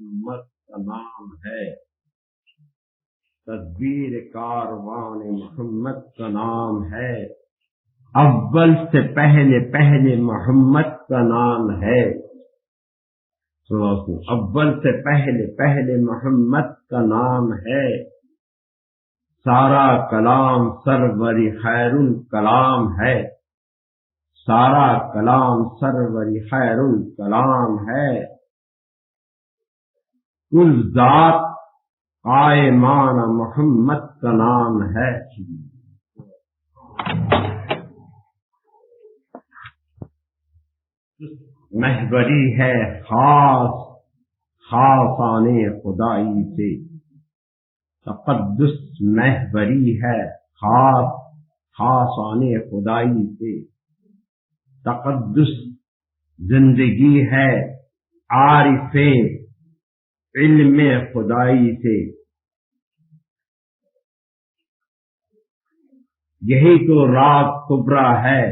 محمد کا نام ہے، تدبیر کاروان محمد کا نام ہے، اول سے پہلے پہلے محمد کا نام ہے، اول سے پہلے پہلے محمد کا نام ہے، سارا کلام سروری خیر الکلام ہے، سارا کلام سروری خیر الکلام ہے، کل ذات قائمان محمد کا نام ہے۔ محوری ہے خاص خاصان خدائی سے، تقدس محوری ہے خاص خاصان خدائی سے، تقدس زندگی ہے عارف علم خدائی سے، یہی تو راز کبریٰ ہے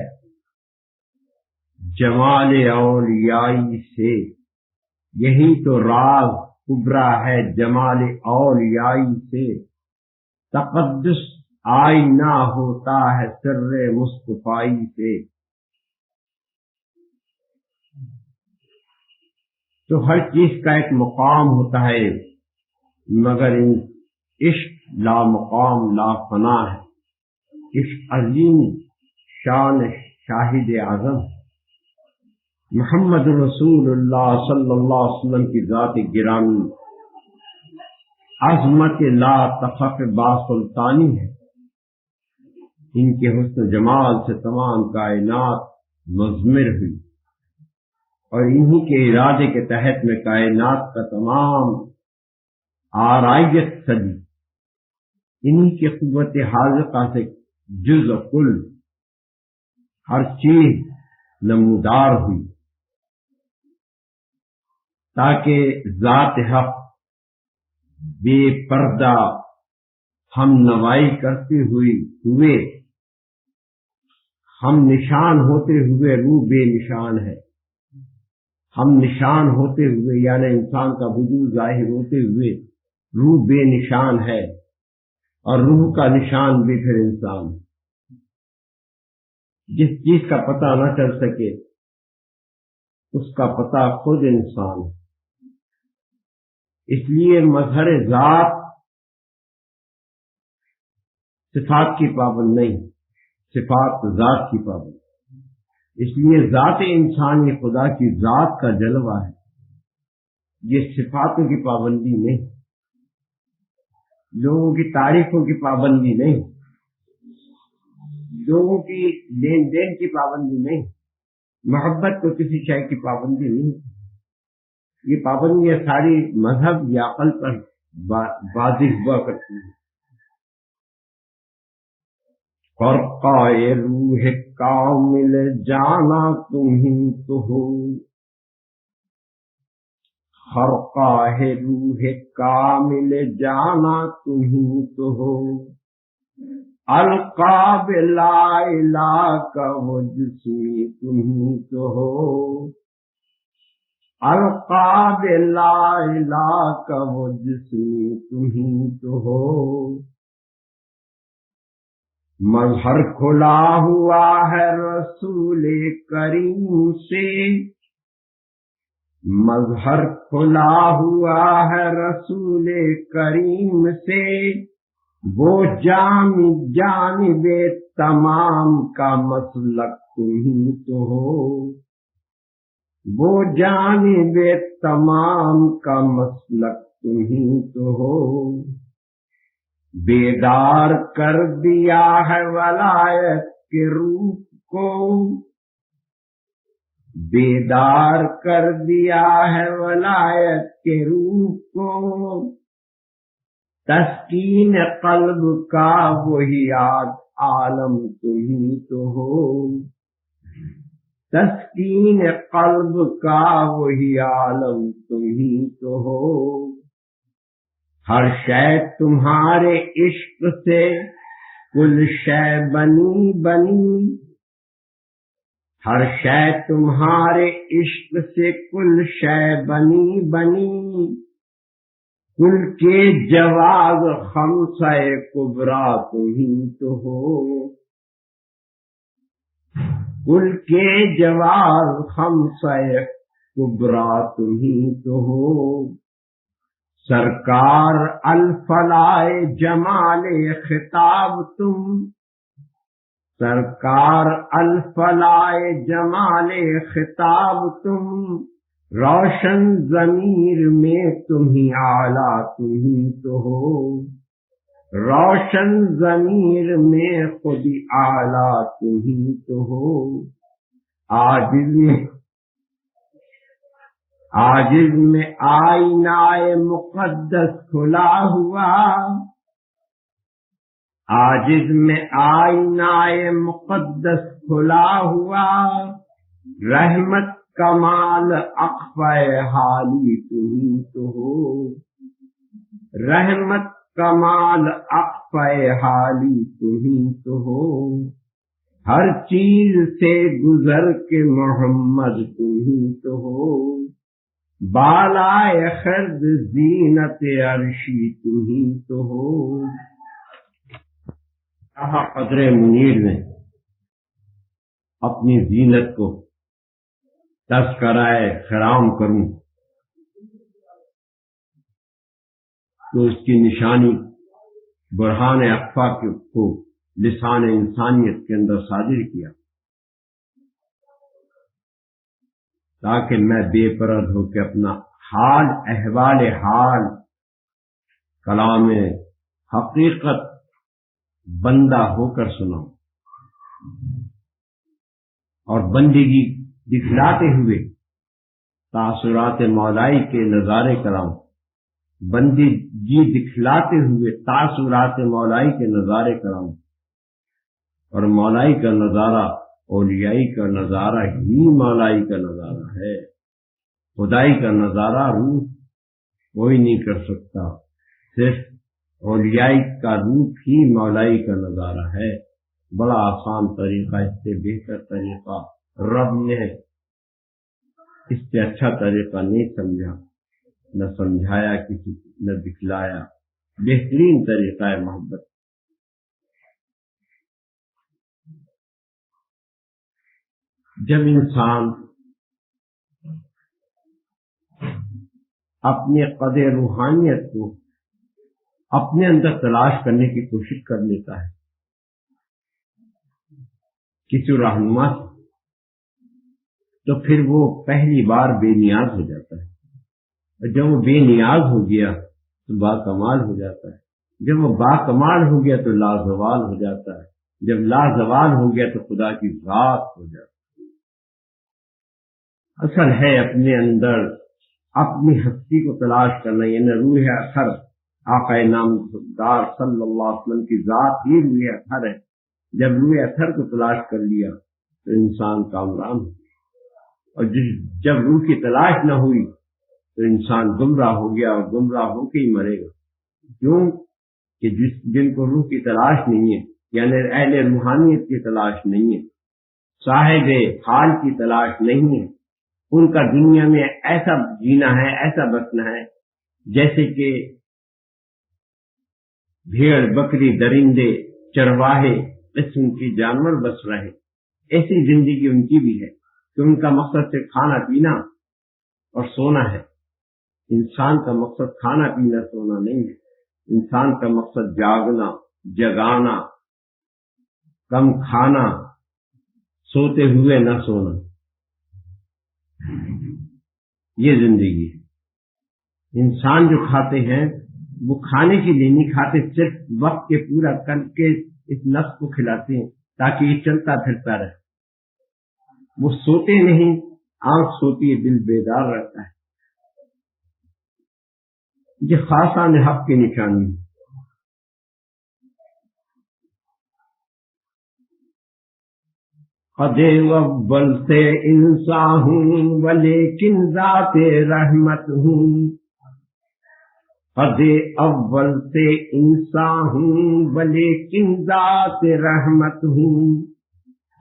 جمال اولیائی سے، یہی تو راز کبریٰ ہے جمال اولیائی سے، تقدس آئینہ ہوتا ہے سر مصطفائی سے، تو ہر چیز کا ایک مقام ہوتا ہے، مگر عشق لا مقام لا فنا ہے، عشق عظیم شان شاہد اعظم محمد رسول اللہ صلی اللہ علیہ وسلم کی ذات گرامی عظمت لا تخف باسلطانی ہے، ان کے حسن جمال سے تمام کائنات مضمر ہوئی، اور انہی کے ارادے کے تحت میں کائنات کا تمام آرائیت سجی، انہی کی قوت حاذقہ سے جز و کل ہر چیز نمودار ہوئی، تاکہ ذات حق بے پردہ ہم نوائی کرتے ہوئے ہم نشان ہوتے ہوئے روح بے نشان ہے، ہم نشان ہوتے ہوئے یعنی انسان کا وجود ظاہر ہوتے ہوئے روح بے نشان ہے، اور روح کا نشان بھی پھر انسان ہے، جس چیز کا پتہ نہ چل سکے اس کا پتہ خود انسان ہے، اس لیے مظہر ذات صفات کی پابند نہیں، صفات ذات کی پابند، اس لیے ذات انسانی خدا کی ذات کا جلوہ ہے، یہ صفاتوں کی پابندی نہیں، لوگوں کی تعریفوں کی پابندی نہیں، لوگوں کی لین دین کی پابندی نہیں، محبت کو کسی شے کی پابندی نہیں، یہ پابندیاں ساری مذہب یا عقل پر واضح ہوا کرتی ہیں۔ خرقۂ روح کامل جانا تمہیں تو ہو، خرقۂ روح کامل جانا تمہیں تو ہو، القاب لا الہ کا وہ جسمی تمہیں تو ہو، القاب لا الہ کا وہ جسمی تمہیں تو ہو، مظہر کھلا ہوا ہے رسول کریم سے، مظہر کھلا ہوا ہے رسول کریم سے، وہ جانب تمام کا مسلک تمہیں تو ہو، وہ جانب تمام کا مسلک تمہیں تو ہو، بیدار کر دیا ہے ولایت کے روح کو، بیدار کر دیا ہے ولایت کے روح کو، تسکین قلب کا وہی عالم تمہیں تو ہو، تسکین قلب کا وہی عالم تمہیں تو ہو، ہر شے تمہارے عشق سے کل شے بنی بنی، ہر شے تمہارے عشق سے کل شے بنی بنی، کل کے جواز خمسہ کبریٰ تمہیں تو ہو، کل کے جواز خمسہ کبریٰ تمہیں تو ہو، سرکار الفلاح جمال خطاب تم، سرکار الفلاح جمال خطاب تم، روشن ضمیر میں تمہیں اعلیٰ تمہیں تو ہو، روشن ضمیر میں خود اعلیٰ تمہیں تو ہو، عاجز میں آئینہ مقدس کھلا ہوا، عاجز میں آئینہ مقدس کھلا ہوا، رحمت کمال اخفی حالی تمہیں تو ہو، رحمت کمال اخفی حالی تمہیں تو ہو، ہر چیز سے گزر کے محمد تمہیں تو ہو، بالائے خرد زینت عرشی تمہیں تو ہو۔ کہا قدر منیر نے اپنی زینت کو تذکرہ خرام کروں تو اس کی نشانی برہان اخفا کو لسان انسانیت کے اندر صادر کیا تاکہ میں بے پرد ہو کے اپنا حال احوال حال کلام حقیقت بندہ ہو کر سناؤں اور بندگی دکھلاتے ہوئے تاثرات مولائی کے نظارے کراؤں، بندگی دکھلاتے ہوئے تاثرات مولائی کے نظارے کراؤں، اور مولائی کا نظارہ اولیائی کا نظارہ ہی مولائی کا نظارہ ہے، خدائی کا نظارہ روح کوئی نہیں کر سکتا، صرف اولیائی کا روح ہی مولائی کا نظارہ ہے۔ بڑا آسان طریقہ، اس سے بہتر طریقہ رب نے اس سے اچھا طریقہ نہیں سمجھا، نہ سمجھایا کسی نہ دکھلایا، بہترین طریقہ ہے محبت۔ جب انسان اپنے قدر روحانیت کو اپنے اندر تلاش کرنے کی کوشش کر لیتا ہے کسی رہنما سے، تو پھر وہ پہلی بار بے نیاز ہو جاتا ہے، اور جب وہ بے نیاز ہو گیا تو باکمال ہو جاتا ہے، جب وہ باکمال ہو گیا تو لازوال ہو جاتا ہے، جب لازوال ہو گیا تو خدا کی ذات ہو جاتا ہے۔ اصل ہے اپنے اندر اپنی ہستی کو تلاش کرنا، یعنی روح اثر آقا نامدار صلی اللہ علیہ وسلم کی ذات ہی روح اثر ہے۔ جب روح اثر کو تلاش کر لیا تو انسان کامران ہو، اور جب روح کی تلاش نہ ہوئی تو انسان گمراہ ہو گیا، اور گمراہ ہو کے ہی مرے گا۔ کیوں کہ جن کو روح کی تلاش نہیں ہے، یعنی اہل روحانیت کی تلاش نہیں ہے، صاحب حال کی تلاش نہیں ہے، ان کا دنیا میں ایسا جینا ہے، ایسا بسنا ہے جیسے کہ بھیڑ بکری درندے چرواہے قسم کے جانور بس رہے، ایسی زندگی ان کی بھی ہے کہ ان کا مقصد صرف کھانا پینا اور سونا ہے۔ انسان کا مقصد کھانا پینا سونا نہیں ہے، انسان کا مقصد جاگنا، جگانا، کم کھانا، سوتے ہوئے نہ سونا، یہ زندگی ہے۔ انسان جو کھاتے ہیں وہ کھانے کے لیے نہیں کھاتے، صرف وقت کے پورا کر کے اس نفس کو کھلاتے ہیں تاکہ یہ چلتا پھرتا رہے۔ وہ سوتے نہیں، آنکھ سوتی ہے، دل بیدار رہتا ہے۔ یہ خاصان حق کی نشانی ہے۔ قد اول سے انسان ہوں ولیکن ذات رحمت ہوں، قد اول سے انسان ہوں ولیکن ذات رحمت ہوں،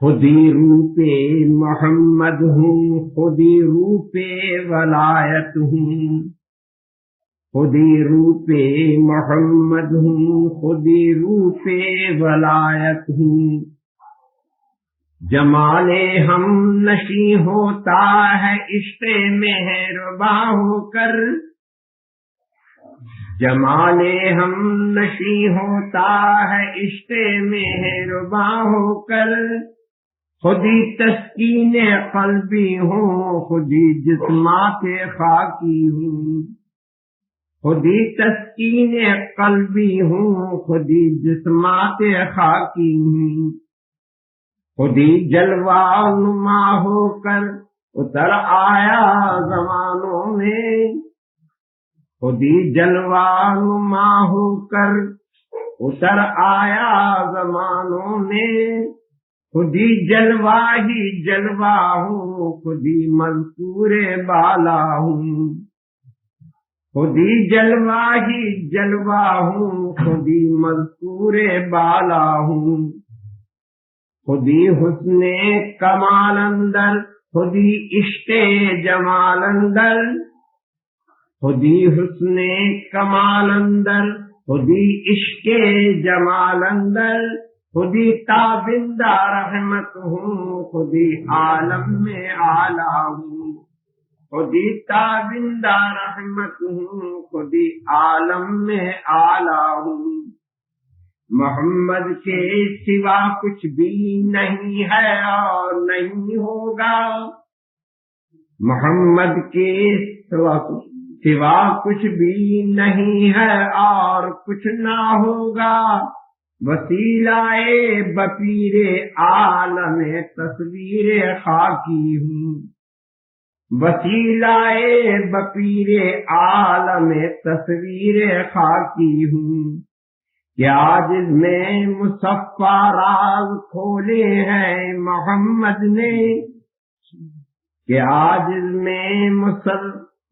خودی روپ محمد ہوں، خودی روپ ولایت ہوں، خودی روپ محمد ہوں، خودی روپ ولایت ہوں، جمال ہم نشیں ہوتا ہے عشق مہرباں ہو کر، جمال ہم نشیں ہوتا ہے عشق مہرباں ہو کر، خودی تسکین قلبی ہوں، خودی جسمات خاکی ہوں، خودی تسکین قلبی ہوں، خودی جسمات خاکی ہوں، خودی جلوہ نما ہو کر اتر آیا زمانوں میں، خودی جلوہ نما ہو کر اتر آیا زمانوں میں، خودی جلوہ ہی جلوہ ہوں، خودی مذکور بالا ہوں، خودی جلوہ ہی جلوہ ہوں، خودی مذکور بالا ہوں، خودی حسن کمال اندر، خودی عشق جمال اندر، خودی حسن کمال اندر، خودی عشق جمال اندر، خودی تابندہ رحمت ہوں، خودی عالم میں اعلیٰ ہوں، خودی تابندہ رحمت ہوں، خودی عالم میں اعلیٰ ہوں، محمد کے سوا کچھ بھی نہیں ہے اور نہیں ہوگا، محمد کے سوا کچھ بھی نہیں ہے اور کچھ نہ ہوگا، وسیلہ بپیر عالم تصویر خاکی ہوں، وسیلہ بپیر عالم تصویر خاکی ہوں، کہ آج میں مصفا راز کھولے ہیں محمد نے، کہ آج میں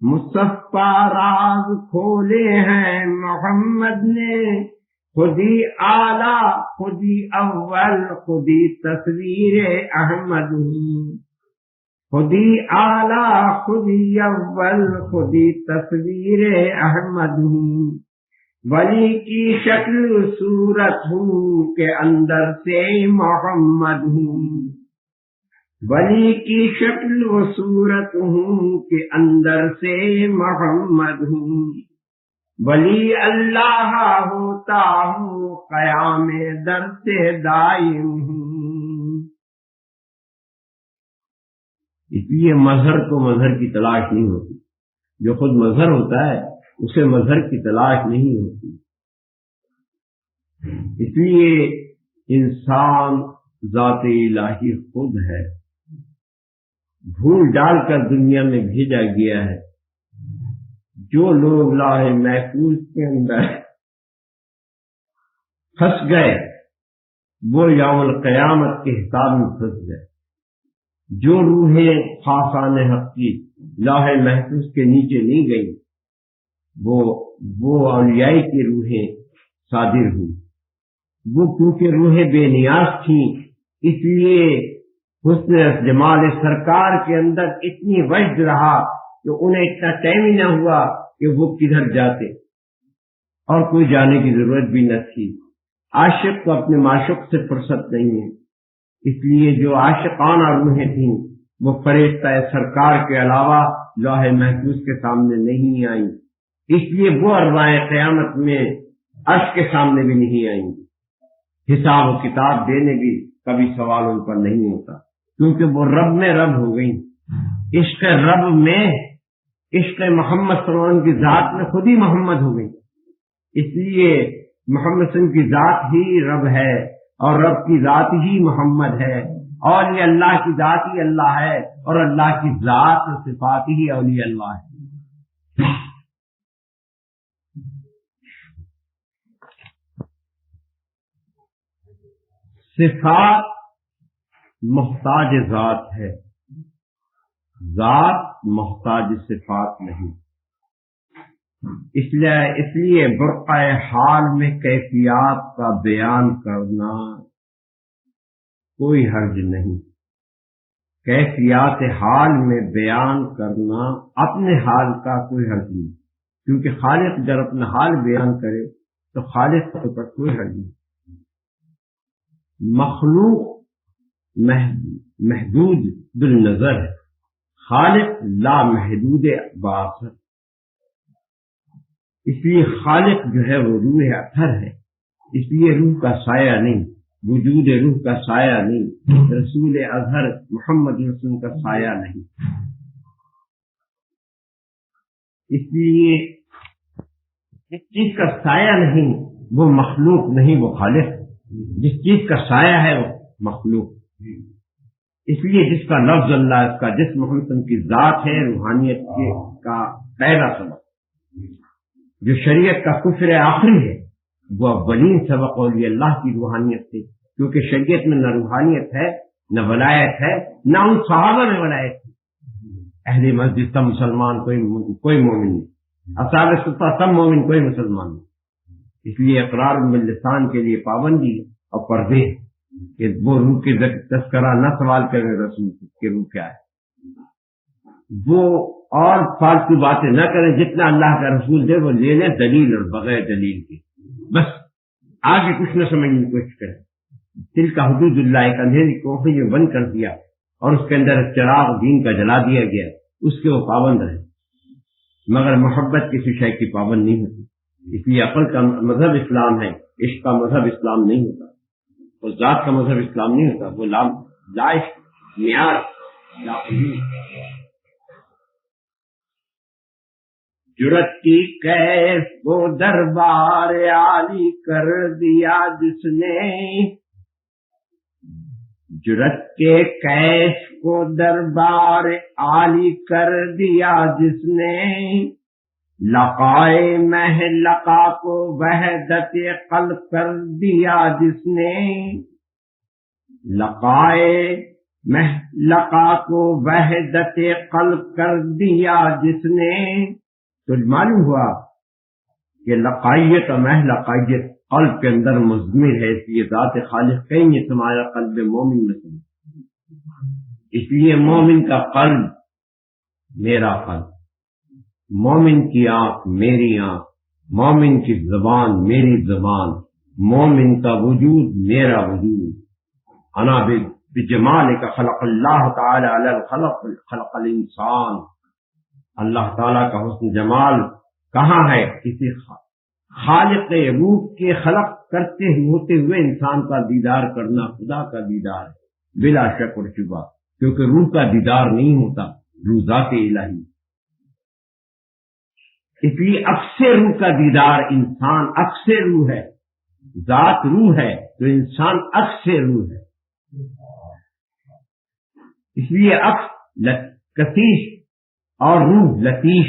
مصفا راز کھولے ہیں محمد نے، خودی اعلیٰ خودی اول خودی تصویر احمد ہوں، خودی اعلیٰ خودی اول خودی تصویر احمد ہوں، ولی کی شکل صورت ہوں کہ اندر سے محمد ہوں، ولی کی شکل و صورت ہوں کہ اندر سے محمد ہوں، ولی اللہ ہوتا ہوں قیام در سے دائم ہوں۔ اس لیے مظہر کو مظہر کی تلاش نہیں ہوتی، جو خود مظہر ہوتا ہے اسے مظہر کی تلاش نہیں ہوتی، اس لیے انسان ذات الہی خود ہے، بھول ڈال کر دنیا میں بھیجا گیا ہے۔ جو لوگ لوح محفوظ کے اندر پھنس گئے وہ یوم القیامت کے حساب میں پھنس گئے، جو روحیں خاصان حق کی لوح محفوظ کے نیچے نہیں گئی وہ اولیاء کی روحیں صادر ہوئی، وہ کیونکہ روحیں بے نیاز تھیں اس لیے حسن جمال سرکار کے اندر اتنی وجد رہا کہ انہیں اتنا ٹائم ہی نہ ہوا کہ وہ کدھر جاتے، اور کوئی جانے کی ضرورت بھی نہ تھی۔ عاشق کو اپنے معشوق سے فرصت نہیں ہے، اس لیے جو عاشقانہ روحیں تھیں وہ فرشتہ سرکار کے علاوہ لوح محفوظ کے سامنے نہیں آئیں، اس لیے وہ ارواحیں قیامت میں عرش کے سامنے بھی نہیں آئیں گی، حساب و کتاب دینے بھی کبھی سوال ان پر نہیں ہوتا، کیونکہ وہ رب میں رب ہو گئی، عشق رب میں عشق محمد صلی اللہ علیہ وسلم کی ذات میں خود ہی محمد ہو گئی، اس لیے محمد صلی اللہ علیہ وسلم کی ذات ہی رب ہے اور رب کی ذات ہی محمد ہے، اور یہ اللہ کی ذات ہی اللہ ہے اور اللہ کی ذات و صفات ہی اولیاء اللہ ہے۔ صفات محتاج ذات ہے، ذات محتاج صفات نہیں، اس لیے برقع حال میں کیفیات کا بیان کرنا کوئی حرج نہیں، کیفیات حال میں بیان کرنا اپنے حال کا کوئی حرج نہیں، کیونکہ خالق جب اپنا حال بیان کرے تو خالق کے اوپر کوئی حد نہیں. مخلوق محدود بالنظر ہے، خالق لا محدود باثر. اس لیے خالق جو ہے وہ روح اطہر ہے، اس لیے روح کا سایہ نہیں، وجود روح کا سایہ نہیں، رسول اظہر محمد رسول کا سایہ نہیں. اس لیے جس چیز کا سایہ نہیں وہ مخلوق نہیں، وہ خالق. جس چیز کا سایہ ہے وہ مخلوق. اس لیے جس کا لفظ اللہ، اس کا جسم محمد کی ذات ہے، روحانیت کا پہلا سبق. جو شریعت کا کفر آخری ہے وہ اولین سبق اولیاء اللہ کی روحانیت سے، کیونکہ شریعت میں نہ روحانیت ہے، نہ ولایت ہے، نہ ان صحابہ میں ولایت ہے. اہل مسجد سب مسلمان، کوئی مومن نہیں. اصحاب صفہ سب مومن، کوئی مسلمان نہیں. اس لیے اقرار باللسان کے لیے پابندی اور پردے کہ وہ روح کے تذکرہ نہ سوال کرے رسول کی روح کیا ہے، وہ اور فالتو باتیں نہ کریں. جتنا اللہ کا رسول دے وہ لے لیں دلیل اور بغیر دلیل کے، بس آگے کچھ نہ سمجھنے کی کوشش کریں. دل کا حدود اللہ ایک اندھیری کوٹھی میں بند کر دیا اور اس کے اندر چراغ دین کا جلا دیا گیا، اس کے وہ پابند رہے. مگر محبت کسی شے کی پابند نہیں ہوتی. اس لیے عقل کا مذہب اسلام ہے، عشق کا مذہب اسلام نہیں ہوتا، اور ذات کا مذہب اسلام نہیں ہوتا. وہ لا عشق معیار لا قبول. جرت کی کیف کو دربار عالی کر دیا جس نے، جرت کے کیف کو دربار عالی کر دیا جس نے، لقائے محلقہ کو وحدت قلب کر دیا جس نے، لقائے محلقہ کو وحدت قلب کر دیا جس نے. تو معلوم ہوا کہ لقائیت اور محلقائیت قلب کے اندر مضمر ہے. اس لیے ذات خالق کہیں یہ تمہارا قلب مومن میں سمجھ. اس لیے مومن کا قلب میرا قلب، مومن کی آنکھ میری آنکھ، مومن کی زبان میری زبان، مومن کا وجود میرا وجود. انا بجمالک خلق اللہ تعالی علی الخلق خلق الانسان. اللہ تعالیٰ کا حسن جمال کہاں ہے؟ کسی خالق روح کے خلق کرتے ہوتے ہوئے انسان کا دیدار کرنا خدا کا دیدار ہے بلا شک اور شبہ. کیونکہ روح کا دیدار نہیں ہوتا، روح ذات الہی. اس لیے اکثر روح کا دیدار انسان اکثر روح ہے. ذات روح ہے تو انسان اکثر روح ہے. اس لیے کثیش اور روح لطیف.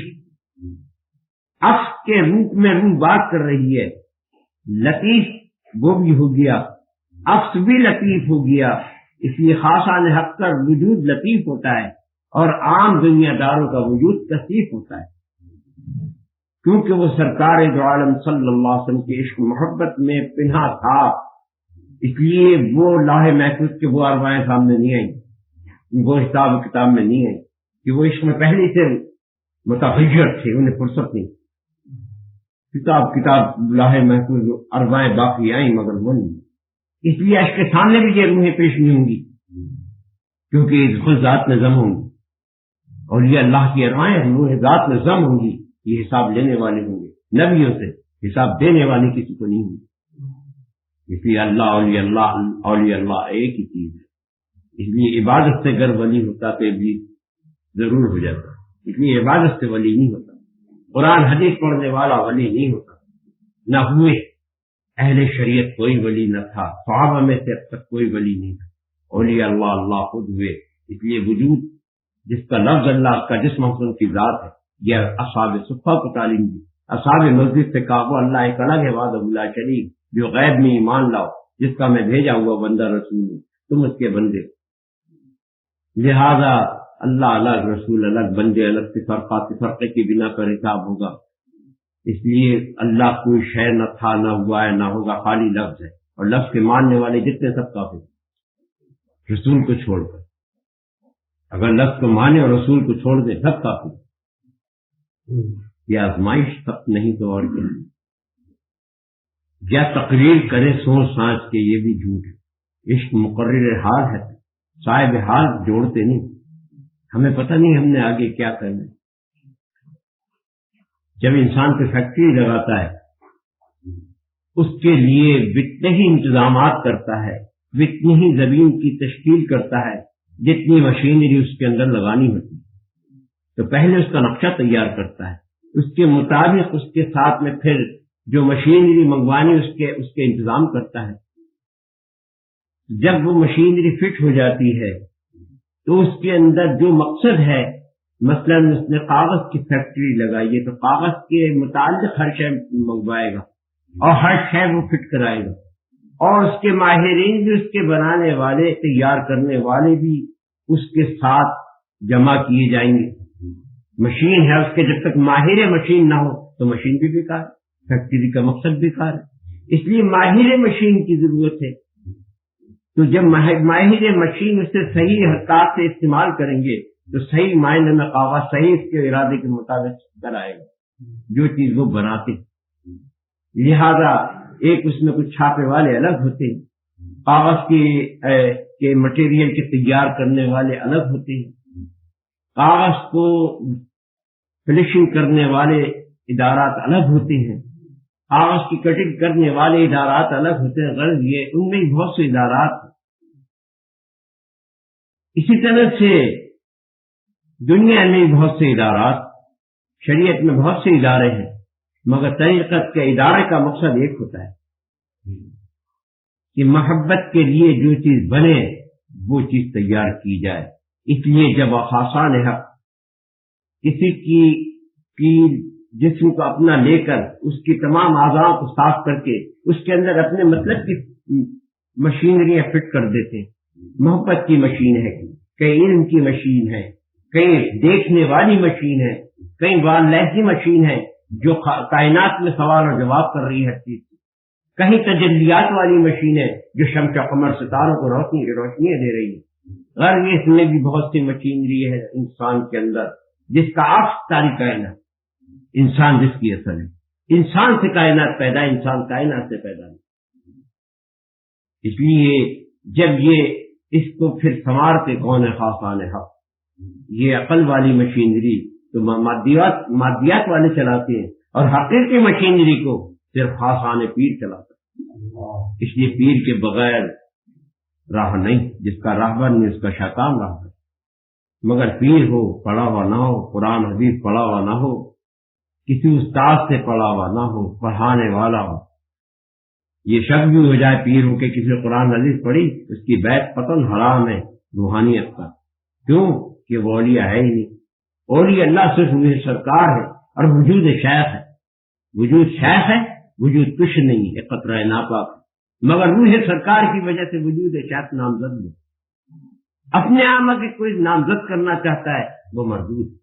عکس کے روپ میں روح بات کر رہی ہے، لطیف وہ بھی ہو گیا، عکس بھی لطیف ہو گیا. اس لیے خاصان حق کا وجود لطیف ہوتا ہے اور عام دنیا داروں کا وجود کثیف ہوتا ہے، کیونکہ وہ سرکار دو عالم صلی اللہ علیہ وسلم کے عشق محبت میں پنہا تھا. اس لیے وہ لوح محفوظ کے وہ ارواحیں سامنے نہیں آئیں، وہ حساب کتاب میں نہیں آئیں، کہ وہ عشق میں پہلے سے متغیر تھے، انہیں فرصت نہیں. کتاب لوح محفوظ ارواحیں باقی آئیں مگر وہ نہیں. اس لیے عشق کے سامنے بھی یہ روحیں پیش نہیں ہوں گی، کیونکہ خود ذات میں ضم ہوں گی. اور یہ اللہ کی ارواحیں روح ذات میں ضم ہوں گی، یہ حساب لینے والے ہوں گے. نبیوں سے حساب دینے والی کسی کو نہیں ہوگی. اس لیے اللہ اولیاء اللہ ایک ہی چیز ہے. اس لیے عبادت سے اگر ولی ہوتا تو بھی ضرور ہو جاتا. اس لیے عبادت سے ولی نہیں ہوتا. قرآن حدیث پڑھنے والا ولی نہیں ہوتا، نہ ہوئے. اہل شریعت کوئی ولی نہ تھا، صحابہ میں سے اب تک کوئی ولی نہیں تھا. اولیاء اللہ خود ہوئے. اس لیے وجود جس کا لفظ اللہ، اس کا جسم حسن کی ذات ہے. یہ اصحاب صفہ کو تعلیم دی. اصحاب مسجد سے کہا وہ اللہ ایک الگ ہے، وحدہ لا شریک، جو غیب میں ایمان لاؤ، جس کا میں بھیجا ہوا بندہ رسول ہوں، تم اس کے بندے. لہذا اللہ الگ، رسول الگ، بندے الگ، فرقے کی بنا پر حساب ہوگا. اس لیے اللہ کوئی شے نہ تھا، نہ ہوا ہے، نہ ہوگا، خالی لفظ ہے. اور لفظ کے ماننے والے جتنے سب کافر، رسول کو چھوڑ کر. اگر لفظ کو مانے اور رسول کو چھوڑ دے سب کافر. یہ آزمائش تک نہیں تو اور کیا؟ یا تقریر کرے سوچ سانچ کے، یہ بھی جھوٹ ہے۔ عشق مقرر حال ہے، صاحب حال جوڑتے نہیں۔ ہمیں پتہ نہیں ہم نے آگے کیا کرنا ہے۔ جب انسان کو فیکٹری لگاتا ہے، اس کے لیے جتنے ہی انتظامات کرتا ہے، جتنی ہی زمین کی تشکیل کرتا ہے، جتنی مشینری اس کے اندر لگانی ہوتی ہے، تو پہلے اس کا نقشہ تیار کرتا ہے، اس کے مطابق اس کے ساتھ میں پھر جو مشینری منگوانی اس کے انتظام کرتا ہے۔ جب وہ مشینری فٹ ہو جاتی ہے تو اس کے اندر جو مقصد ہے، مثلا اس نے کاغذ کی فیکٹری لگائی ہے تو کاغذ کے متعلق ہر شے منگوائے گا اور ہر شے وہ فٹ کرائے گا، اور اس کے ماہرین بھی، اس کے بنانے والے، تیار کرنے والے بھی اس کے ساتھ جمع کیے جائیں گے۔ مشین ہے، اس کے جب تک ماہر مشین نہ ہو تو مشین بھی بیکار ہے، فیکٹری کا مقصد بیکار ہے۔ اس لیے ماہر مشین کی ضرورت ہے۔ تو جب ماہر مشین اسے صحیح حرکات سے استعمال کریں گے تو صحیح معنی میں کاغذ صحیح اس کے ارادے کے مطابق کرائے گا جو چیز وہ بناتے۔ لہذا ایک اس میں کچھ چھاپے والے الگ ہوتے ہیں، کاغذ کے مٹیریل کے تیار کرنے والے الگ ہوتے ہیں، کاغذ کو فلشنگ کرنے والے ادارات الگ ہوتے ہیں، کاغذ کی کٹنگ کرنے والے ادارات الگ ہوتے ہیں۔ غرض یہ ان میں بہت سے ادارات ہیں۔ اسی طرح سے دنیا میں بہت سے ادارات، شریعت میں بہت سے ادارے ہیں، مگر طریقت کے ادارے کا مقصد ایک ہوتا ہے کہ محبت کے لیے جو چیز بنے وہ چیز تیار کی جائے۔ اس لیے جب خاصان حق کسی کی جسم کو اپنا لے کر اس کی تمام اعضاء کو صاف کر کے اس کے اندر اپنے مطلب کی مشینریاں فٹ کر دیتے، محبت کی مشین ہے، کہیں علم کی مشین ہے، کہیں دیکھنے والی مشین ہے، کہیں واللہ مشین ہے جو کائنات میں سوال اور جواب کر رہی ہے ہر چیز، کہیں تجلیات والی مشین ہے جو شمس و قمر ستاروں کو روشنیاں دے رہی ہے۔ غرض اس میں بھی بہت سی مشینری ہے انسان کے اندر جس کا عکس ساری کائنات، انسان جس کی اصل ہے۔ انسان سے کائنات پیدا، انسان کائنات سے پیدا نہیں۔ اس لیے جب یہ اس کو پھر سنوارتے کون ہے؟ خاصان حق، یہ عقل والی مشینری تو مادیات والے چلاتے ہیں، اور حقیقی مشینری کو صرف خاصان پیر چلاتا ہے۔ اس لیے پیر کے بغیر راہ نہیں، جس کا راہبر نہیں اس کا شیطان راہ ہے۔ مگر پیر ہو، پڑھا ہوا نہ ہو، قرآن حدیث پڑھا ہوا نہ ہو، کسی استاد سے پڑھا ہوا نہ ہو، پڑھانے والا ہو، یہ شک بھی ہو جائے پیر ہو کے کسی قرآن حدیث پڑھی، اس کی بیعت قطعاً حرام ہے روحانیت کا۔ کیوں کہ وہ اولیاء ہے ہی نہیں۔ اولیاء اللہ صرف وہی سرکار ہے اور وجود شیخ ہے، وجود شیخ ہے، وجود کچھ نہیں ہے، قطرہ ناپاک ہے، مگر روح سرکار کی وجہ سے وجود شیخ نامزد ہے۔ اپنے آپ کے کوئی نامزد کرنا چاہتا ہے وہ مردود ہے۔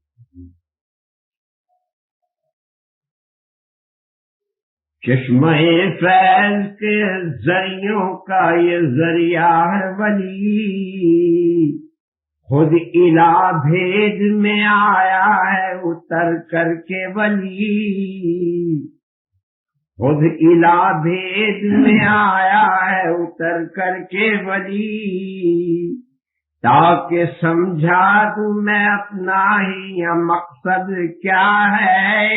چشمہ فیض کے ذریعوں کا یہ ذریعہ ہے ولی، خود الہ بھید میں آیا ہے اتر کر کے ولی، خود الہ بھید میں آیا ہے اتر کر کے ولی، تاکہ سمجھا دوں میں اپنا ہی مقصد کیا ہے،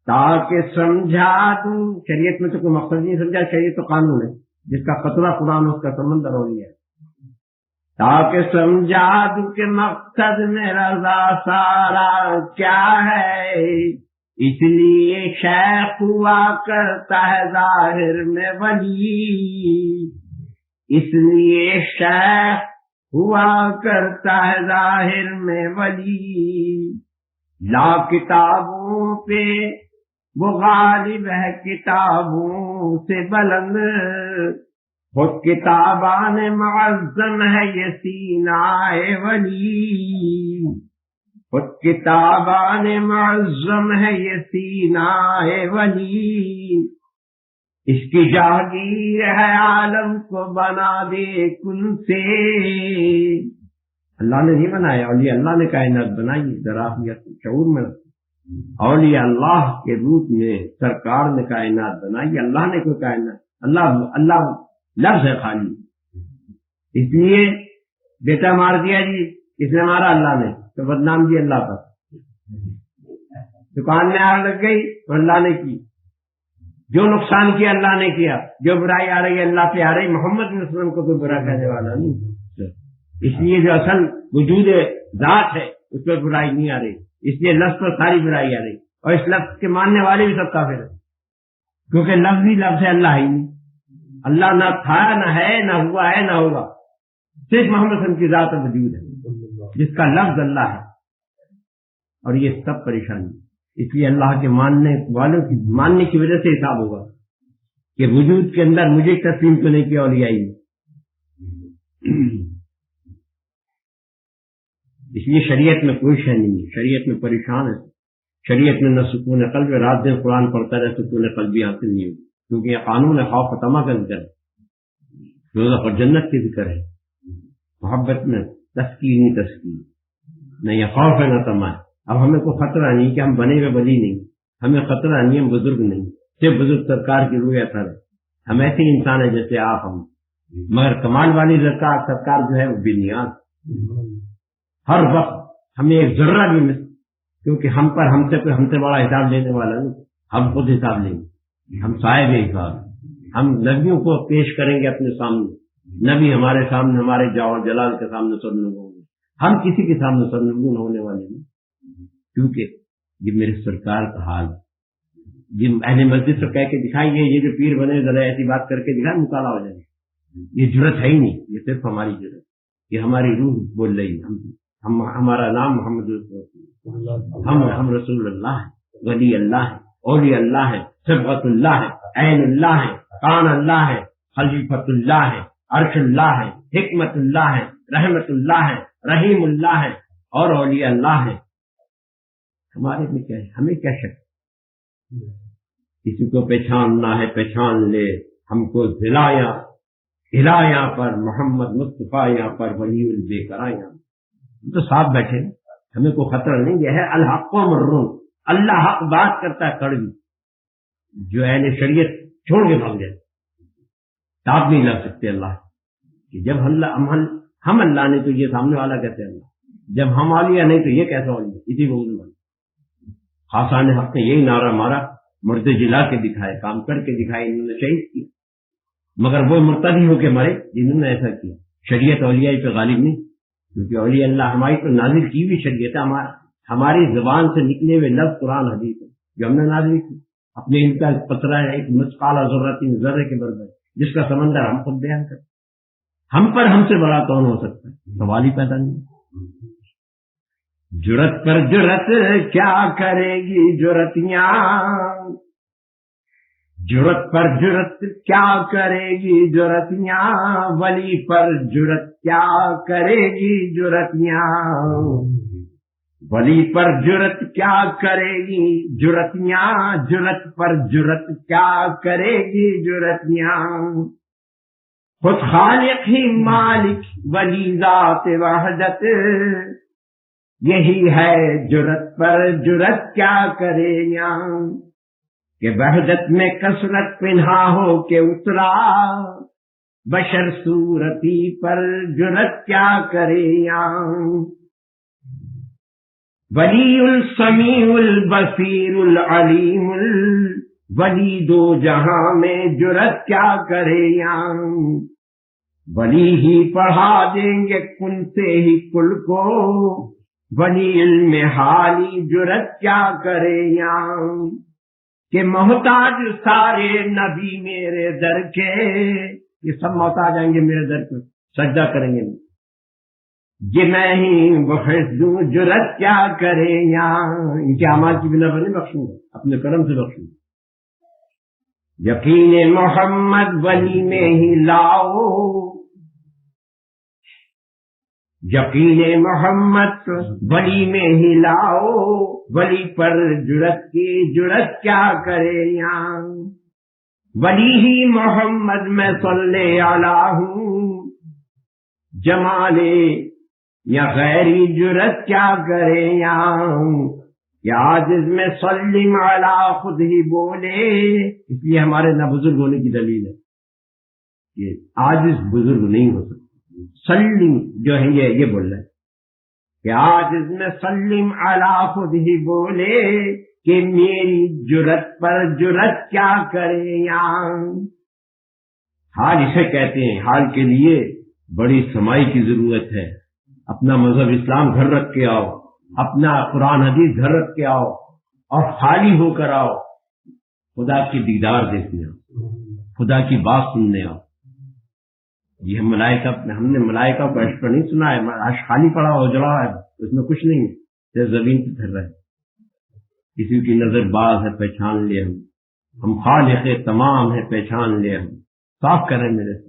تاکہ سمجھا دوں۔ شریعت میں تو کوئی مقصد نہیں سمجھا، شریعت تو قانون ہے جس کا قطرہ قرآن اس کا سمندر ہو گیا ہے۔ تاکہ سمجھا دوں کہ مقصد میں رضا سارا کیا ہے، اس لیے شیخ ہوا کرتا ہے ظاہر میں ولی، اس لیے شیخ ہوا کرتا ہے ظاہر میں ولی، لا کتابوں پہ وہ غالب ہے کتابوں سے بلند، خود کتابان معظم ہے یہ سینہ ولی، خود کتابان معظم ہے یہ سینہ ولی، اس کی جاگیر ہے عالم کو بنا دے کن سے۔ اللہ نے نہیں بنایا، اولیاء اللہ نے کائنات بنائی، ذرا شعور میں اولیاء اللہ کے روپ میں سرکار نے کائنات بنائی. اللہ نے کوئی کائنات، اللہ لفظ ہے خالی. اس لیے بیٹا مار دیا جی، کس نے مارا؟ اللہ نے، تو بدنام دی اللہ پر. دکان میں آگ لگ گئی تو اللہ نے کی. جو نقصان کیا اللہ نے کیا. جو برائی آ رہی ہے اللہ پہ آ رہی. محمد صلی اللہ علیہ وسلم کو کوئی برا کہنے والا نہیں. اس لیے جو اصل وجود ذات ہے اس پہ برائی نہیں آ رہی. اس لیے لفظ پر ساری برائی آ رہی. اور اس لفظ کے ماننے والے بھی سب کافر ہیں، کیونکہ لفظ ہی لفظ ہے، اللہ ہی نہیں. اللہ نہ تھا، نہ ہے، نہ ہوا ہے، نہ ہوگا. صرف محمد صلی اللہ علیہ وسلم کی ذات وجود ہے جس کا لفظ اللہ ہے. اور یہ سب پریشانی. اس لیے اللہ کے ماننے والوں کی ماننے کی وجہ سے حساب ہوگا کہ وجود کے اندر مجھے تسلیم تو نہیں کیا اولیاء ہی. اس لیے شریعت میں کوئی شے نہیں ہے. شریعت میں پریشان ہے. شریعت میں نہ سکون قلب، رات دن قرآن پڑھتا رہے سکون قلب بھی حاصل نہیں ہوگی، کیونکہ یہ قانون خوف و طمع کا ذکر ہے، روزہ پر جنت کی ذکر ہے. محبت میں تسکین نہ یہ خوف ہے نہ طمع ہے. اب ہمیں کوئی خطرہ نہیں کہ ہم بنے ہوئے ولی نہیں، ہمیں خطرہ نہیں ہم بزرگ نہیں، صرف بزرگ سرکار کی روح اثر ہے. ہم ایسے ہی انسان ہیں جیسے آپ ہم، مگر کمال والی سرکار جو ہے وہ بے نیاز. ہر وقت ہمیں ایک ذرہ بھی مس، کیونکہ ہم سے کوئی ہم سے بڑا حساب لینے والا نہیں. ہم خود حساب لیں گے، ہم صاحب حساب. ہم نبیوں کو پیش کریں گے اپنے سامنے. نبی ہمارے سامنے، ہمارے جلال کے سامنے سرنگون ہوں گے. ہم کسی کے سامنے سرنگون ہونے والے نہیں، کیونکہ یہ میرے سرکار کا حال. جن اہل مسجد سے کہہ کے دکھائیں گے یہ جو پیر بنے ذرا ایسی بات کر کے دکھائیں، مطالعہ ہو جائے گا. یہ جرت ہے ہی نہیں، یہ صرف ہماری جرت. یہ ہماری روح بول رہی ہے. ہمارا نام محمد رسول اللہ، ہم رسول اللہ ہیں، ولی اللہ ہے، اولیاء اللہ ہے، صبغت اللہ ہے، عین اللہ ہے، کان اللہ ہے، خلیفۃ اللہ ہے، عرش اللہ ہے، حکمت اللہ ہے، رحمت اللہ ہے، رحیم اللہ ہے، اور اولیاء اللہ ہے. ہمارے میں کیا ہے؟ ہمیں کیا شک؟ کسی کو پہچاننا ہے پہچان لے. ہم کو ضلع یہاں پر محمد مصطفیٰ، یہاں پر ولی البے کرا. یہاں تو صاحب بیٹھے، ہمیں کوئی خطرہ نہیں. یہ ہے الحق و مرون. اللہ حق بات کرتا ہے کڑوی. جو اہل شریعت چھوڑ کے بھاگ جائے تاب نہیں لا سکتے اللہ کہ جب ہم اللہ نے تو یہ سامنے والا کہتے ہیں اللہ. جب ہم اولیاء نہیں تو یہ کیسا اولیاء؟ اسی کو خاصان حق نے یہی نعرہ مارا، مرد جلا کے دکھائے، کام کر کے دکھائے. انہوں نے شہید کیا، مگر وہ مرتدی ہو کے مرے جنہوں نے ایسا کیا. شریعت اولیاء پہ غالب نہیں، کیونکہ اولیاء اللہ ہماری تو نازل کی ہوئی شریعت ہے. ہماری زبان سے نکلے ہوئے لفظ قرآن حدیث ہے جو ہم نے نازل کی. اپنے ان کا قطرہ ہے ایک مثقال ذرۃ ذرے کے برابر، جس کا سمندر ہم خود بیان کرتے. ہم سے بڑا کون ہو سکتا ہے؟ سوال ہی پیدا نہیں. جرت پر جرت کیا کرے گی جرتیاں، جرت پر جرت کیا کرے گی جرتیاں، ولی پر جرت کیا کرے گی جرتیاں، ولی پر جرت کیا کرے گی جرتیاں، جرت پر جرت کیا کرے گی جرتیاں. خود خالق ہی مالک ولی ذات وحدت، یہی ہے جرت پر جرت کیا کرے یہاں. کہ وحدت میں کثرت پنہا ہو کے اترا، بشر صورتی پر جرت کیا کرے یہاں. ولی السمیع البصیر العلیم ولی دو جہاں میں جرت کیا کرے یہاں. ولی ہی پڑھا دیں گے کن سے ہی کل کو، ولی علم حالی جرت کیا کرے یہاں. کہ محتاج سارے نبی میرے در کے، یہ سب محتاج آئیں گے میرے در کے، سجدہ کریں گے. یہ میں ہی بخش دوں جرت کیا کرے یہاں. ان کے اعمال کی بنا پر نہیں بخشوں گا، اپنے کرم سے بخشوں گا. یقین محمد ولی میں ہی لاؤ، یقین محمد ولی میں ہی لاؤ، ولی پر جرت کی جرت کیا کرے یہاں. ولی ہی محمد میں صلی علیہ ہوں، جمالے یا غیری جرت کیا کرے یہاں. کہ عاجز میں سلم علی خود ہی بولے، اس لیے ہمارے نہ بزرگ ہونے کی دلیل ہے کہ عاجز بزرگ نہیں ہو سکتا. سلم جو ہے یہ بول رہا ہے کہ عاجز میں سلم علی خود ہی بولے کہ میری جرت پر جرت کیا کرے یہاں. حال اسے کہتے ہیں، حال کے لیے بڑی سمائی کی ضرورت ہے. اپنا مذہب اسلام گھر رکھ کے آؤ، اپنا قرآن حدیث گھر رکھ کے آؤ اور خالی ہو کر آؤ، خدا کی دیدار دیکھنے آؤ، خدا کی بات سننے آؤ. یہ ہم نے ملائکہ کو عرش پر نہیں سنا ہے، عرش خالی پڑا ہو جڑا ہے، اس میں کچھ نہیں ہے، زمین پہ پھر رہے. کسی کی نظر باز ہے پہچان لے ہم خالق تمام ہے پہچان لے ہم. صاف کریں میرے سے.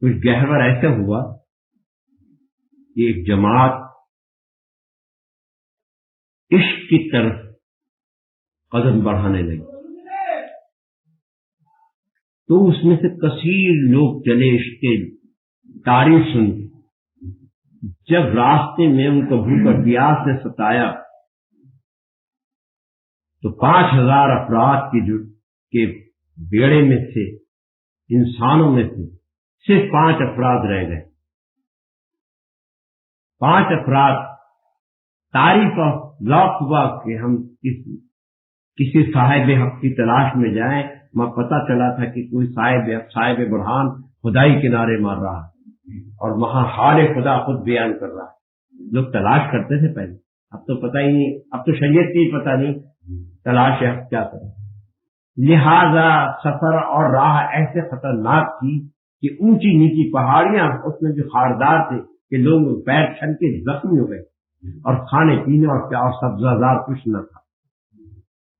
کچھ گہور ایسا ہوا کہ ایک جماعت عشق کی طرف قدم بڑھانے لگی، تو اس میں سے کثیر لوگ چلے عشق کے تعریف سن. جب راستے میں ان کو بھوک اور پیاس نے ستایا تو 5000 افراد کے بیڑے میں سے، انسانوں میں سے صرف 5 افراد رہ گئے. 5 افراد تعریف اور ذوق ہوا کہ ہم کسی صاحب حق کی تلاش میں جائیں. میں پتا چلا تھا کہ کوئی صاحب برہان خدائی کے نعرے مار رہا ہے اور وہاں حال خدا خود بیان کر رہا ہے. لوگ تلاش کرتے تھے پہلے، اب تو پتہ ہی نہیں، اب تو شریعت کی پتہ نہیں تلاش حق کیا کرے. لہذا سفر اور راہ ایسے خطرناک تھی کہ اونچی نیچی پہاڑیاں اس میں جو خاردار تھے کہ لوگ پیر چھن کے زخمی ہو گئے، اور کھانے پینے اور سبزہ کچھ نہ تھا،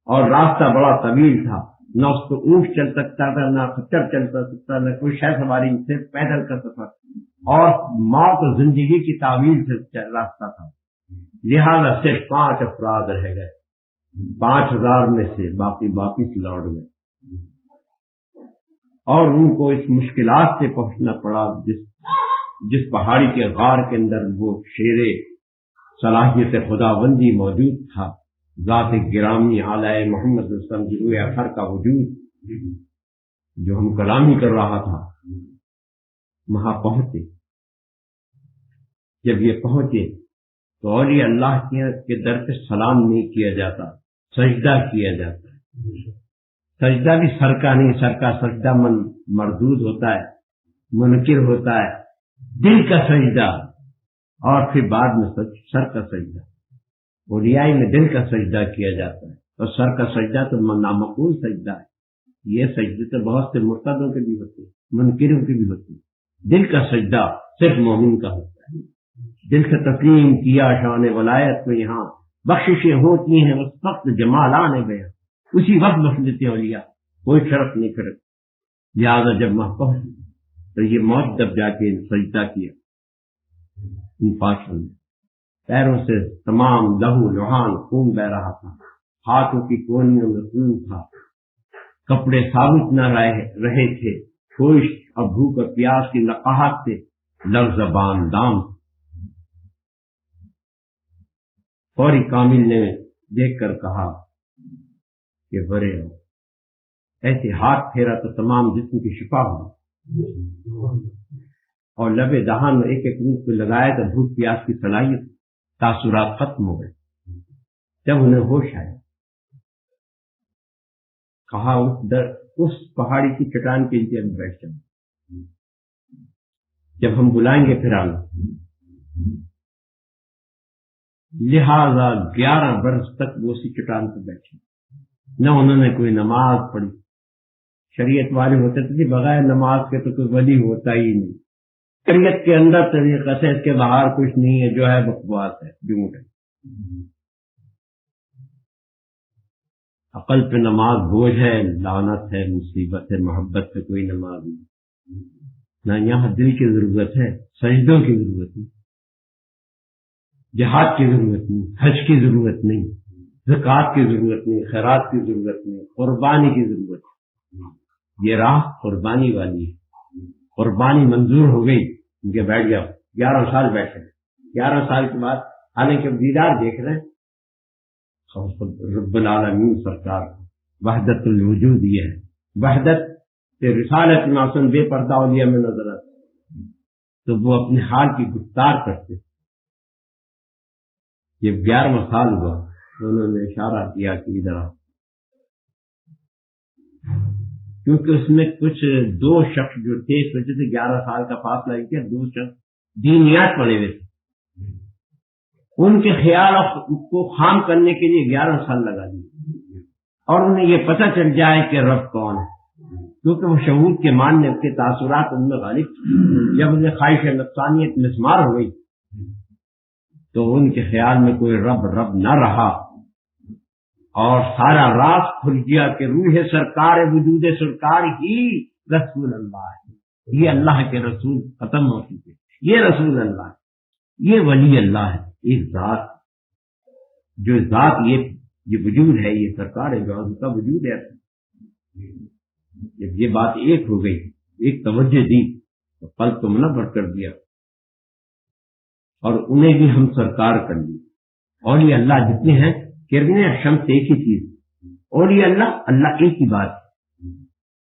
اور راستہ بڑا طویل تھا. نہ اس کو اونٹ چل سکتا تھا، نہ خچر چل سکتا، نہ کوئی شہ سواری، صرف پیدل کا سفر، اور موت و زندگی کی تعویل سے راستہ تھا. لہذا صرف 5 افراد رہ گئے 5000 میں سے، باقی واپس لوٹ گئے. اور ان کو اس مشکلات سے پہنچنا پڑا جس پہاڑی کے غار کے اندر وہ شیر صلاحیت خداوندی موجود تھا، ذات گرامی اعلی محمد صلی اللہ علیہ وسلم کی روح اثر کا وجود جو ہم کلامی کر رہا تھا. وہاں پہنچے. جب یہ پہنچے تو اولیاء اللہ کے در پہ سلام نہیں کیا جاتا، سجدہ کیا جاتا ہے. سجدہ بھی سر کا نہیں، سر کا سجدہ مردود ہوتا ہے، منکر ہوتا ہے. دل کا سجدہ اور پھر بعد میں سر کا سجدہ. اولیاء میں دل کا سجدہ کیا جاتا ہے اور سر کا سجدہ تو نامقبول سجدہ ہے. یہ سجدے تو بہت سے مرتدوں کے بھی ہوتے ہیں، منکروں کے بھی ہوتے ہیں. دل کا سجدہ صرف مومن کا ہوتا ہے. دل سے تسلیم کیا شان ولایت کو یہاں بخششیں ہوتی ہیں، اس وقت جمال آنے گیا، اسی وقت بخش دیتے ہیں اولیاء، کوئی شرط نہیں کرتے. لہٰذا جب وہاں پہنچ تو یہ موت جب جا کے سجدہ کیا، ان پانچوں نے پیروں سے تمام لہو لہان خون بہ رہا تھا، ہاتھوں کی کونیوں میں خون تھا، کپڑے ثابت نہ رہے تھے، خشک اور بھوک اور پیاس کی لقاحت سے لرزبان دام. فوری کامل نے دیکھ کر کہا کہ برے ہو. ایسے ہاتھ پھیرا تو تمام جسم کی شفا ہوئی، اور لبے دہان میں ایک ایک منٹ کو لگایا تو بھوک پیاس کی صلاحیت تاثرات ختم ہو گئے. جب انہیں ہوش آیا کہا اس پہاڑی کی چٹان کے نیچے بیٹھ جاؤ، جب ہم بلائیں گے پھر آنا. لہذا 11 برس تک وہ اسی چٹان پہ بیٹھے. نہ انہوں نے کوئی نماز پڑھی. شریعت والے ہوتے تھے بغیر نماز کے تو کوئی ولی ہوتا ہی نہیں. شریعت کے اندر طریقہ سے اس کے باہر کچھ نہیں ہے، جو ہے بکواس ہے، جھوٹ ہے. عقل پہ نماز بوجھ ہے، لعنت ہے، مصیبت ہے. محبت پہ کوئی نماز نہیں. نہ یہاں دل کی ضرورت ہے، سجدوں کی ضرورت نہیں، جہاد کی ضرورت نہیں، حج کی ضرورت نہیں، زکوٰۃ کی ضرورت نہیں، خیرات کی ضرورت نہیں، قربانی کی ضرورت ہے. یہ راہ قربانی والی ہے. قربانی منظور ہو گئی ان کے بیٹھ گیا 11 سال بیٹھے 11 سال کے بعد حالانکہ دیدار دیکھ رہے ہیں رب العالمین سرکار وحدت الوجود یہ ہے وحدت سے رسالت معصوم بے پردہ اولیاء میں نظر آتا تو وہ اپنے حال کی گفتار کرتے یہ 11واں سال ہوا تو انہوں نے اشارہ کیا کہ ادھر آؤ کیونکہ اس میں کچھ 2 شخص جو تھے اس وجہ سے 11 سال کا فاصلہ کیا 2 شخص دینیات پڑے ہوئے تھے ان کے خیال کو خام کرنے کے لیے 11 سال لگا دیے اور انہیں یہ پتہ چل جائے کہ رب کون ہے کیونکہ وہ شعور کے ماننے کے تاثرات ان میں غالب جب انہیں خواہش نفسانیت مسمار ہو گئی تو ان کے خیال میں کوئی رب نہ رہا اور سارا راز کھل گیا کہ روح سرکار وجود سرکار ہی رسول اللہ ہے یہ اللہ کے رسول ختم ہو چکے یہ رسول اللہ ہے یہ ولی اللہ ہے ایک ذات جو ذات یہ وجود ہے یہ سرکار ہے جو کا وجود ہے جب یہ بات ایک ہو گئی ایک توجہ دی تو قلب کو منور کر دیا اور انہیں بھی ہم سرکار کر لی اور یہ اللہ جتنے ہیں کرنے شمس ایک ہی چیز اور یہ اللہ ایک ہی بات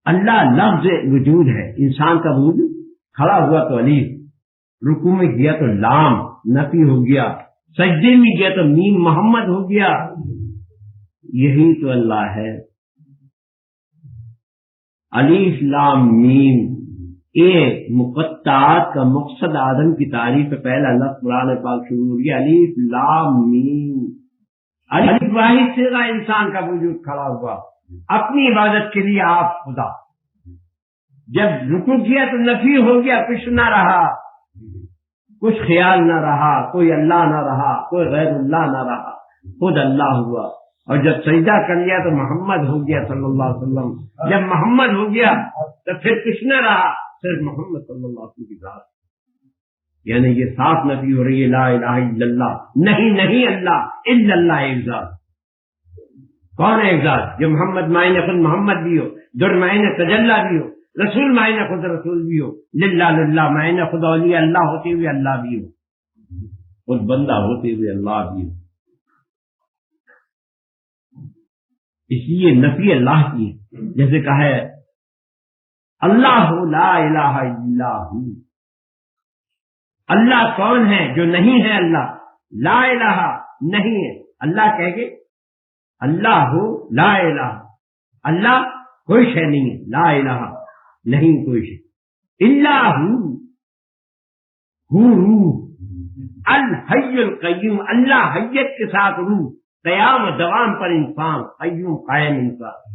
اللہ لفظ وجود ہے انسان کا وجود کھڑا ہوا تو الف رکوع میں گیا تو لام نفی ہو گیا سجدے میں گیا تو میم محمد ہو گیا یہی تو اللہ ہے الف لام میم ایک مقطعات کا مقصد آدم کی تعریف پہ پہلا لفظ قرآن پاک شروع ہو گیا الف لام میم الف واحد سے انسان کا وجود کھڑا ہوا اپنی عبادت کے لیے آپ خدا جب رکوع کیا تو نفی ہو گیا کچھ نہ رہا کچھ خیال نہ رہا کوئی اللہ نہ رہا کوئی غیر اللہ نہ رہا خود اللہ ہوا اور جب سجدہ کر لیا تو محمد ہو گیا صلی اللہ علیہ وسلم جب محمد ہو گیا تو پھر کچھ نہ رہا صرف محمد صلی اللہ علیہ وسلم کی ذات یعنی یہ صاف نفی ہو رہی ہے لا الہ الا اللہ نہیں اللہ الا اللہ ایک ذات کون ہے ایک ذات جو محمد معنی خود محمد بھی ہو در معنی تجلی بھی ہو رسول معنی خود رسول بھی ہو للہ معنی خود اولیاء اللہ ہوتے ہوئے اللہ بھی ہو خود بندہ ہوتے ہوئے اللہ بھی ہو اس لیے نفی اللہ کی جیسے کہا ہے اللہ لا الہ الا ہو اللہ کون ہے جو نہیں ہے اللہ لا الہ نہیں ہے اللہ کہہ گے اللہ ہو لا الہ اللہ کوئی شے نہیں ہے لا الہ نہیں کوئی شے اللہ ہو روح الحی القیوم اللہ حیت کے ساتھ روح قیام دوام پر انسان قیوم قائم انسان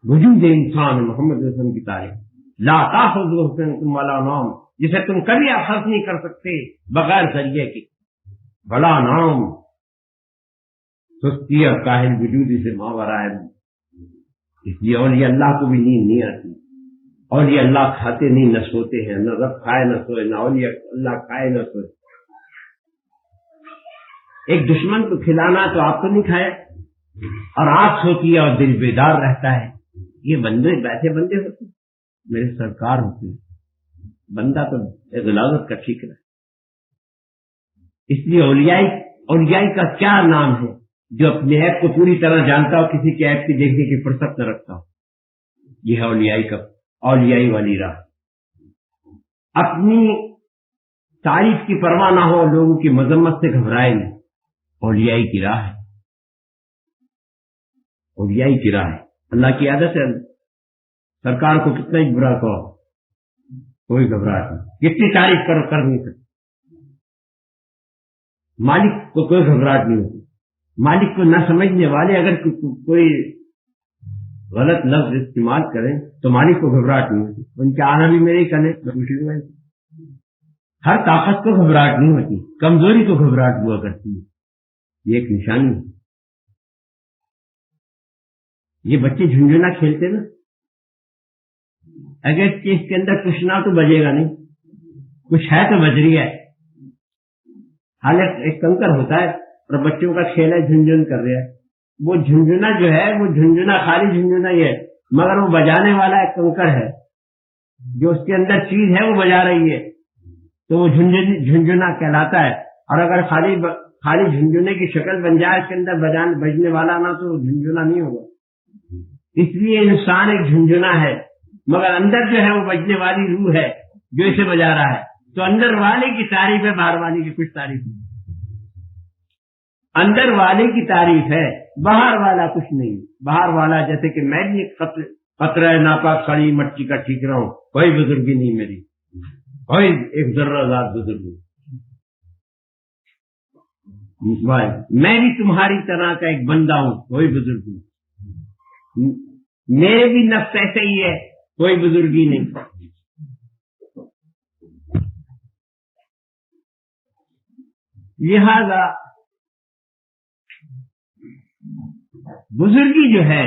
وجود انسان محمد صلی اللہ علیہ وسلم کی تعریف لا تاخذہ سنۃ ولا نوم جسے تم کبھی اخذ نہیں کر سکتے بغیر ذریعے کے بلا نام سستی اور کاہل وجودی سے ماورا ہے اس لیے اولیاء اللہ کو بھی نیند نہیں آتی اولیاء اللہ کھاتے نہیں نہ سوتے ہیں نہ رب کھائے نہ سوئے نہ اولیاء اللہ کھائے نہ سوئے ایک دشمن کو کھلانا تو آپ کو نہیں کھائے اور آپ سوتی ہے اور دل بیدار رہتا ہے یہ بندے ویسے بندے ہوتے میرے سرکار ہوتے بندہ تو غلاظت کا ٹھیکرا اس لیے اولیائی کا کیا نام ہے جو اپنے عیب کو پوری طرح جانتا ہو کسی کے عیب کی دیکھنے کی فرصت نہ رکھتا ہو یہ ہے اولیائی والی راہ اپنی تعریف کی پرواہ نہ ہو لوگوں کی مذمت سے گھبرائے نہیں اولیائی کی راہ ہے اولیائی کی راہ ہے اللہ کی عادت ہے سرکار کو کتنا ہی برا کہو کوئی گھبراہٹ نہیں کتنی تعریف کر نہیں سکتے مالک کو کوئی گھبراہٹ نہیں ہوتی مالک کو نہ سمجھنے والے اگر کوئی غلط لفظ استعمال کریں تو مالک کو گھبراہٹ نہیں ہوتی ان کے آنا بھی میرے ہی کرنے میں ہر طاقت کو گھبراہٹ نہیں ہوتی کمزوری کو گھبراہٹ ہوا کرتی ہے یہ ایک نشانی ہے یہ بچے جھنجھنا کھیلتے نا اگر اس کے اندر کچھ نہ تو بجے گا نہیں کچھ ہے تو بج رہی ہے حالانکہ ایک کنکر ہوتا ہے اور بچوں کا کھیل ہے جھنجھن کر رہا ہے وہ جھنجھنا جو ہے وہ جھنجھنا خالی جھنجھنا ہی ہے مگر وہ بجانے والا ایک کنکر ہے جو اس کے اندر چیز ہے وہ بجا رہی ہے تو وہ جھنجھنا کہلاتا ہے. اور اگر خالی جھنجھنے کی شکل بن جائے اس کے اندر بجنے والا نہ تو جھنجھنا نہیں ہوگا. اس لیے انسان ایک جھنجھنا ہے مگر اندر جو ہے وہ بجنے والی روح ہے جو اسے بجا رہا ہے. تو اندر والے کی تعریف ہے، باہر والے کی کچھ تعریف نہیں. اندر والے کی تعریف ہے، باہر والا کچھ نہیں. باہر والا جیسے کہ میں بھی ایک قطرہ ناپاک سڑی مٹی کا ٹھیک رہا ہوں، کوئی بزرگی نہیں میری، کوئی ایک ذرہ ذات بزرگی. میں بھی تمہاری طرح کا ایک بندہ ہوں، کوئی بزرگی نہیں. میرے بھی نفس ایسے ہی ہے، کوئی بزرگی نہیں. لہذا بزرگی جو ہے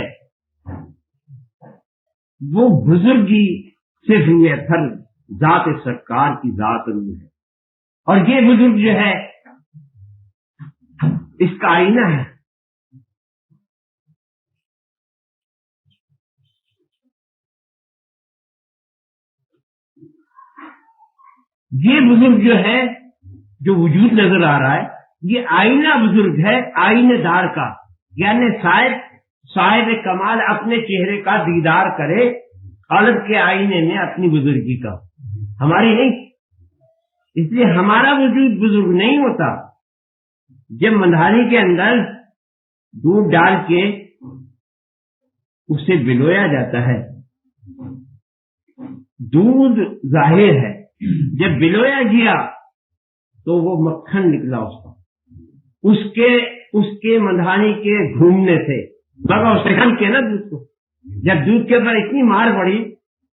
وہ بزرگی صرف روح تھر ذات سرکار کی ذات روح ہے. اور یہ بزرگ جو ہے اس کا آئینہ ہے. یہ بزرگ جو ہے جو وجود نظر آ رہا ہے یہ آئینہ بزرگ ہے، آئینے دار کا. یعنی صاحب کمال اپنے چہرے کا دیدار کرے قلب کے آئینے میں اپنی بزرگی کا، ہماری نہیں. اس لیے ہمارا وجود بزرگ نہیں ہوتا. جب مندھانی کے اندر دودھ ڈال کے اسے بلویا جاتا ہے، دودھ ظاہر ہے، جب بلویا گیا تو وہ مکھن نکلا اس کے مندھانی کے گھومنے سے. مگر اس نے کے نا دودھ کو، جب دودھ کے اوپر اتنی مار پڑی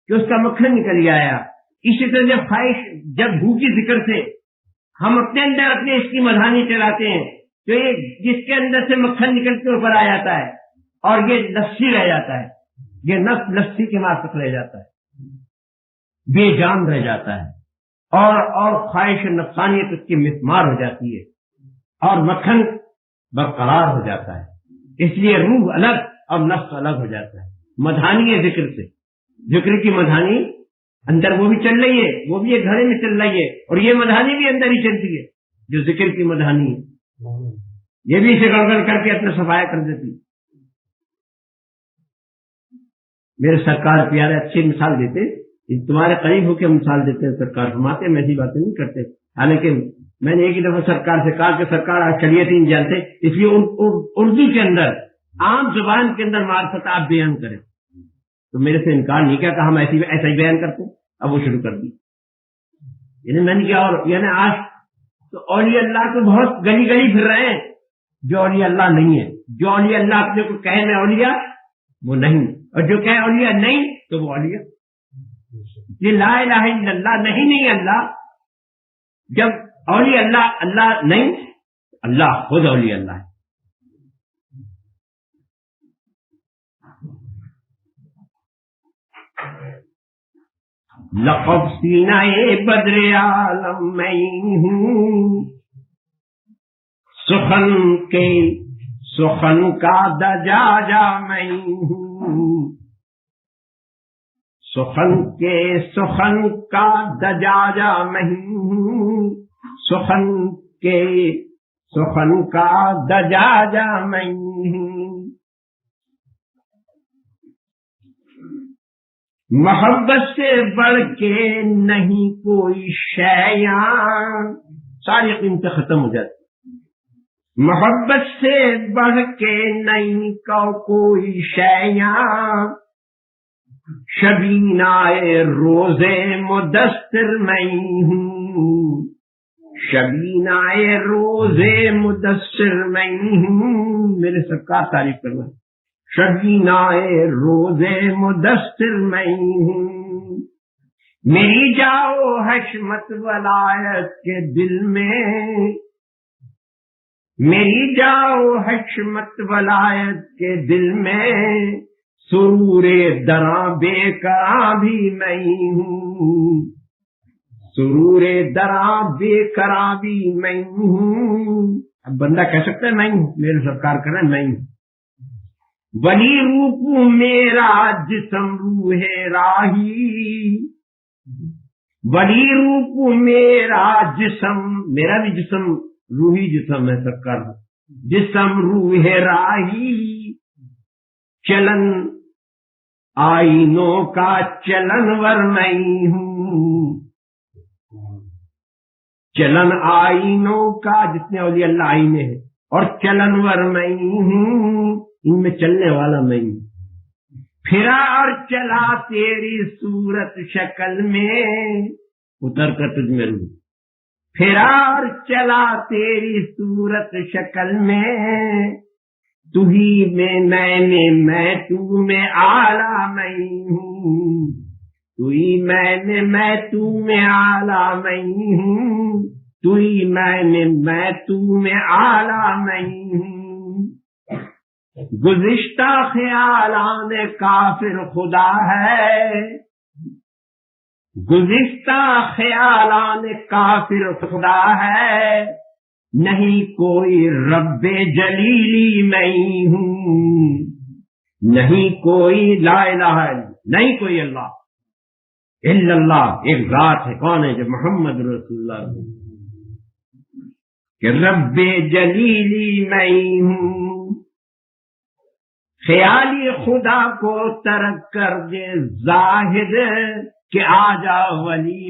کہ اس کا مکھن نکل گیا. اسی طرح جب خواہش، جب بھوکی ذکر سے ہم اپنے اندر اپنے اس کی مندھانی چلاتے ہیں تو یہ جس کے اندر سے مکھن نکل کے اوپر آ جاتا ہے اور یہ لسی رہ جاتا ہے، یہ نفس لسی کے مارفت رہ جاتا ہے، بے جان رہ جاتا ہے. اور خواہش نفسانیت اس کی مسمار ہو جاتی ہے اور مکھن برقرار ہو جاتا ہے. اس لیے روح الگ اور نفس الگ ہو جاتا ہے. مدھانی ہے ذکر سے، ذکر کی مدھانی اندر وہ بھی چل رہی ہے، وہ بھی ایک گھڑے میں چل رہی ہے، اور یہ مدھانی بھی اندر ہی چلتی ہے جو ذکر کی مدھانی ہے. یہ بھی اسے گڑبڑ کر کے اپنا صفایا کر دیتی. میرے سرکار پیارے اچھی مثال دیتے، تمہارے قریب ہو کے مثال دیتے ہیں. سرکار فرماتے میں ایسی باتیں نہیں کرتے. حالانکہ میں نے ایک ہی دفعہ سرکار سے کہا کہ سرکار آج شریعت ہی نہیں جانتے، اس لیے اردو کے اندر عام زبان کے اندر معرفت آپ بیان کریں. تو میرے سے انکار نہیں کیا، کہا ہم ایسا ہی بیان کرتے. اب وہ شروع کر دی. یعنی میں نے کیا، اور یعنی آج تو اولیاء اللہ تو بہت گلی گلی پھر رہے ہیں جو اولیاء اللہ نہیں ہے. جو اولیاء اللہ اپنے کو کہے میں اولیاء وہ نہیں، اور جو کہے اولیاء نہیں تو وہ اولیاء. یہ لا الہ الا اللہ نہیں اللہ. جب اولیاء اللہ اللہ نہیں، اللہ خود اولیاء اللہ ہے. لقب سینہ بدر عالم میں ہوں، سخن کا دجاجہ میں ہوں، سخن کا دجاجہ میں ہوں، سخن کا دجاجہ میں ہوں. محبت سے بڑھ کے نہیں کوئی شیاں، ساری قیمتیں ختم ہو جاتی. محبت سے بڑھ کے نہیں کوئی شیاں، شبینائے روزے مدثر میں ہوں، شبینائے روزے مدثر میں ہوں. میرے سرکار تعریف کرنا، شبینائے روزے مدثر میں ہوں. میری جاؤ حشمت ولایت کے دل میں، میری جاؤ حشمت ولایت کے دل میں، سرور دراں بے کراں بھی میں ہوں، سرور دراں بے کراں بھی میں ہوں. اب بندہ کہہ سکتا ہے میں ہوں، میرے سرکار کر رہے ہیں میں ہوں. ولی روپ میرا جسم روح راہی، ولی روپ میرا جسم، میرا بھی جسم روحی جسم ہے سرکار، جسم روح راہی، چلن آئینوں کا چلن ور میں ہوں، چلن آئینوں کا، جتنے اولیاء اللہ آئینے ہیں، اور چلن ور میں ہوں، ان میں چلنے والا میں ہوں، پھرا اور چلا تیری صورت شکل میں، اتر کر تجھ میں روح، پھرا اور چلا تیری صورت شکل میں، تو ہی میں تو میں اعلیٰ میں ہوں، تو ہی میں تو میں اعلیٰ میں ہوں، تو ہی میں تو میں اعلیٰ میں ہوں۔ گزشتہ خیالان کافر خدا ہے، گزشتہ خیالان کافر خدا ہے، نہیں کوئی رب جلیلی میں ہوں، نہیں کوئی لا الہ الا، نہیں کوئی اللہ الا اللہ، ایک ذات ہے، کون ہے؟ جو محمد رسول اللہ کہ رب جلیلی میں ہوں۔ خیالی خدا کو ترک کر دے زاہد کہ آ جا ولی